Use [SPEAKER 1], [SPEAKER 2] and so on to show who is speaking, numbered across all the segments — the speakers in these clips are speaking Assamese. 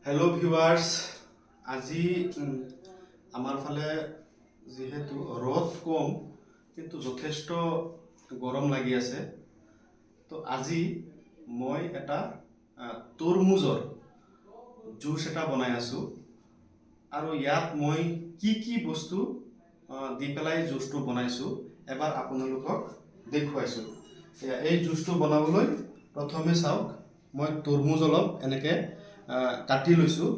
[SPEAKER 1] হেল্ল' ভিউৱাৰ্ছ, আজি আমাৰ ফালে যিহেতু ৰ'দ কম কিন্তু যথেষ্ট গৰম লাগি আছে। তো আজি মই এটা তৰমুজৰ জুচ এটা বনাই আছোঁ আৰু ইয়াত মই কি বস্তু দি পেলাই জুচটো বনাইছোঁ এবাৰ আপোনালোকক দেখুৱাইছোঁ। এই জুচটো বনাবলৈ প্ৰথমে চাওক, মই তৰমুজ অলপ এনেকৈ কাটি লৈছোঁ,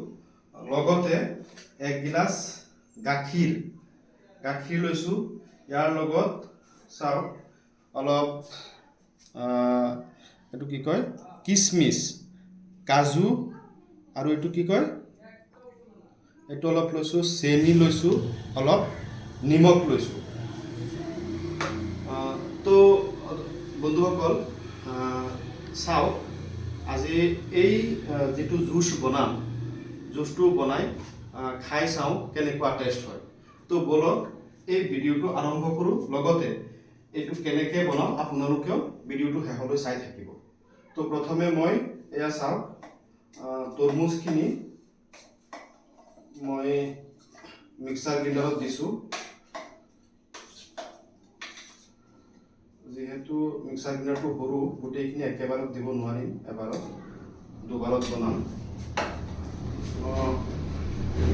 [SPEAKER 1] লগতে এক গিলাচ গাখীৰ লৈছোঁ। ইয়াৰ লগত চাওক অলপ এইটো কি কয় কিচমিচ, কাজু আৰু এইটো কি কয় এইটো অলপ লৈছোঁ, চেনি লৈছোঁ, অলপ নিমখ লৈছোঁ। তো বন্ধুসকল চাওক, আজি এই যিটো জুচটো বনাই খাই চাওঁ কেনেকুৱা টেষ্ট হয়। তো বলক এই ভিডিঅ'টো আৰম্ভ কৰোঁ, লগতে এইটো কেনেকৈ বনাওঁ আপোনালোকেও ভিডিঅ'টো শেষলৈ চাই থাকিব। তো প্ৰথমে মই এয়া চাওক, তৰমুজখিনি মই মিক্সাৰ গ্ৰাইণ্ডাৰত দিছোঁ। যিহেতু মিক্সাৰ গ্ৰাইণ্ডাৰটো সৰু, গোটেইখিনি একেবাৰত দিব নোৱাৰিম, এবাৰত দুবাৰত বনাম।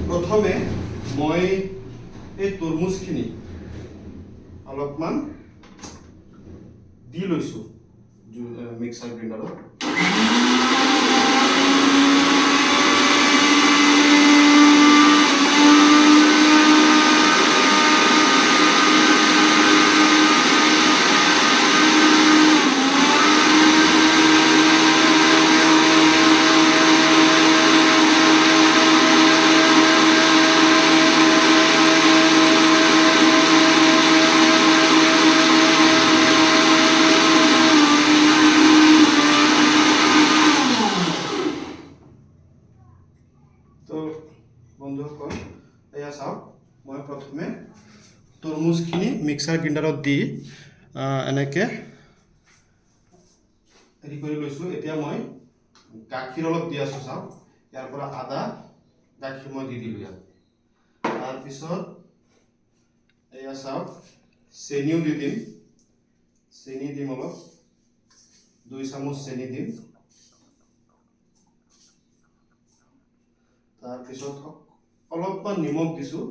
[SPEAKER 1] প্ৰথমে মই এই তৰমুজখিনি অলপমান দি লৈছোঁ মিক্সাৰ গ্ৰাইণ্ডাৰত। তো বন্ধুসকল এয়া চাওক, মই প্ৰথমে তৰমুজখিনি মিক্সাৰ গ্ৰাইণ্ডাৰত দি এনেকৈ হেৰি কৰি লৈছোঁ। এতিয়া মই গাখীৰ অলপ দি আছোঁ। চাওক, ইয়াৰ পৰা আদা গাখীৰ মই দি দিলোঁ ইয়াত। তাৰপিছত এয়া চাওক, চেনিও দি দিম, চেনি দিম অলপ, 2 চামুচ চেনি দিম। তাৰপিছত অলপমান নিমখ দিছোঁ,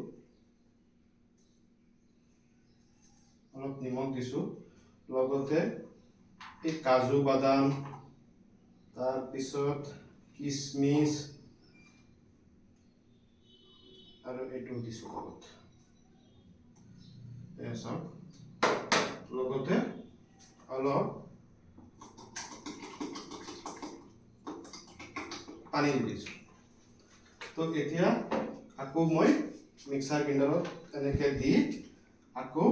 [SPEAKER 1] লগতে এই কাজু বাদাম, তাৰপিছত কিচমিচ আৰু এইটো দিছোঁ লগত। চাওক, লগতে অলপ পানী দি দিছোঁ। তো এতিয়া আকৌ মই মিক্সাৰ গ্ৰাইণ্ডাৰত এনেকৈ দি আকৌ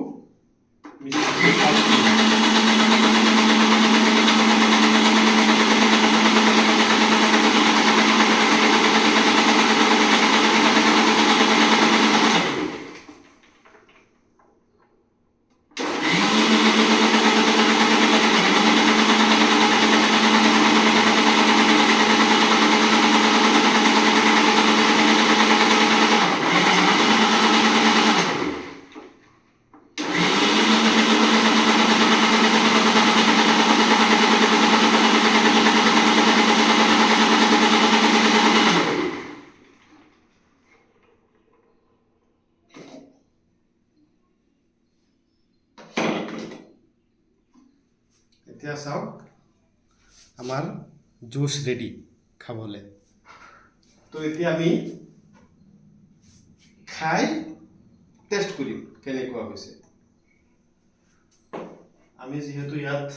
[SPEAKER 1] এতিয়া চাওক, আমাৰ জুচ ৰেডি খাবলৈ। তো এতিয়া আমি খাই টেষ্ট কৰিম কেনেকুৱা হৈছে। আমি যিহেতু ইয়াত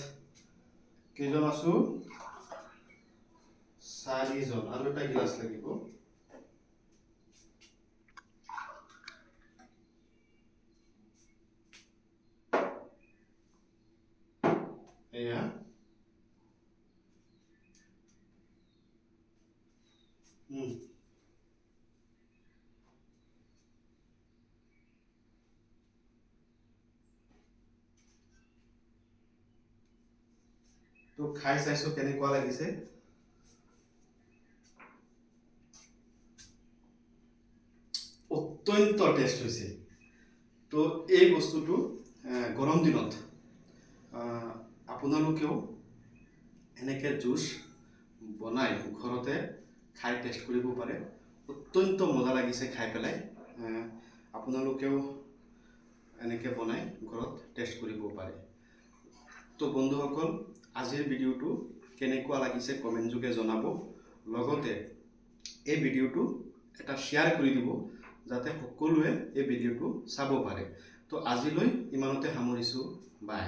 [SPEAKER 1] কেইজন আছোঁ, 4 জন, আৰু এটা গিলাচ লাগিব। এয়া তো খাই চাইছোঁ কেনেকুৱা লাগিছে। অত্যন্ত টেষ্ট হৈছে। তো এই বস্তুটো গৰম দিনত আপোনালোকেও এনেকৈ জুচ বনাই ঘৰতে খাই টেষ্ট কৰিব পাৰে। অত্যন্ত মজা লাগিছে খাই পেলাই। আপোনালোকেও এনেকৈ বনাই ঘৰত টেষ্ট কৰিব পাৰে। তো বন্ধুসকল, আজিৰ ভিডিঅ'টো কেনেকুৱা লাগিছে কমেণ্ট যোগে জনাব। লগতে এই ভিডিঅ'টো এটা শ্বেয়াৰ কৰি দিব যাতে সকলোৱে এই ভিডিঅ'টো চাব পাৰে। তো আজিলৈ ইমানতে সামৰিছোঁ। বাই।